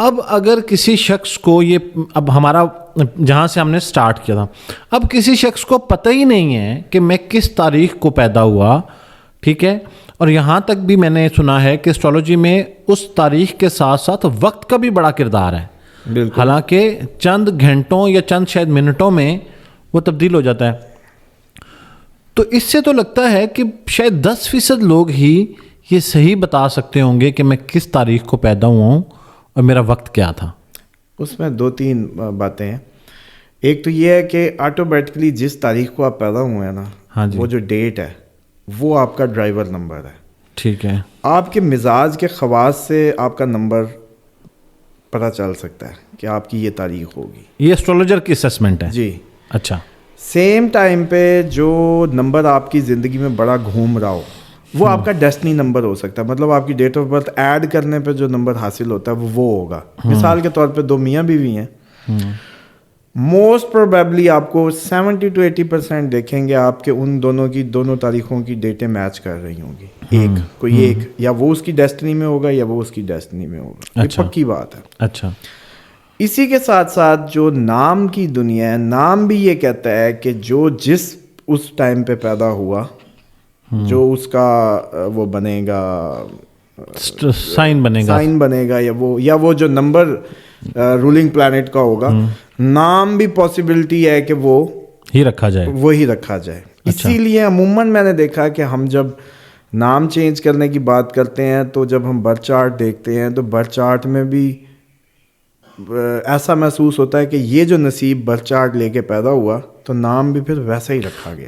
اب اگر کسی شخص کو یہ، اب ہمارا جہاں سے ہم نے سٹارٹ کیا تھا، اب کسی شخص کو پتہ ہی نہیں ہے کہ میں کس تاریخ کو پیدا ہوا، ٹھیک ہے، اور یہاں تک بھی میں نے سنا ہے کہ اسٹرالوجی میں اس تاریخ کے ساتھ ساتھ وقت کا بھی بڑا کردار ہے، بالکل، حالانکہ چند گھنٹوں یا چند شاید منٹوں میں وہ تبدیل ہو جاتا ہے. تو اس سے تو لگتا ہے کہ شاید 10% لوگ ہی یہ صحیح بتا سکتے ہوں گے کہ میں کس تاریخ کو پیدا ہوا ہوں اور میرا وقت کیا تھا. اس میں 2-3 باتیں ہیں. ایک تو یہ ہے کہ آٹومیٹکلی جس تاریخ کو آپ پیدا ہوئے ہیں نا، ہاں جی، وہ جو ڈیٹ ہے وہ آپ کا ڈرائیور نمبر ہے. ٹھیک ہے. آپ کے مزاج کے خواص سے آپ کا نمبر پتہ چل سکتا ہے کہ آپ کی یہ تاریخ ہوگی. یہ اسٹرولوجر کی اسسمنٹ ہے. جی. اچھا. سیم ٹائم پہ جو نمبر آپ کی زندگی میں بڑا گھوم رہا ہو وہ آپ کا ڈیسٹنی نمبر ہو سکتا ہے. مطلب آپ کی ڈیٹ آف برتھ ایڈ کرنے پہ جو نمبر حاصل ہوتا ہے وہ ہوگا. مثال کے طور پہ 2 میاں بیوی ہیں، موسٹ پروبیبلی آپ کو 70-80% دیکھیں گے آپ کے ان دونوں کی دونوں تاریخوں کی ڈیٹیں میچ کر رہی ہوں گی. کوئی ایک یا وہ اس کی ڈیسٹنی میں ہوگا یا وہ اس کی ڈیسٹنی میں ہوگا. یہ پکی بات ہے. اچھا. اسی کے ساتھ ساتھ جو نام کی دنیا ہے، نام بھی یہ کہتا ہے کہ جو جس اس ٹائم پہ پیدا ہوا، جو اس کا وہ بنے گا، سائن بنے گا یا وہ جو نمبر رولنگ پلانٹ کا ہوگا، نام بھی پاسبلٹی ہے کہ وہ ہی رکھا جائے، وہی رکھا جائے. اسی لیے عموماً میں نے دیکھا کہ ہم جب نام چینج کرنے کی بات کرتے ہیں تو جب ہم برتھ چارٹ دیکھتے ہیں تو برتھ چارٹ میں بھی ایسا محسوس ہوتا ہے کہ یہ جو نصیب برتھ چارٹ لے کے پیدا ہوا تو نام بھی پھر ویسا ہی رکھا گیا.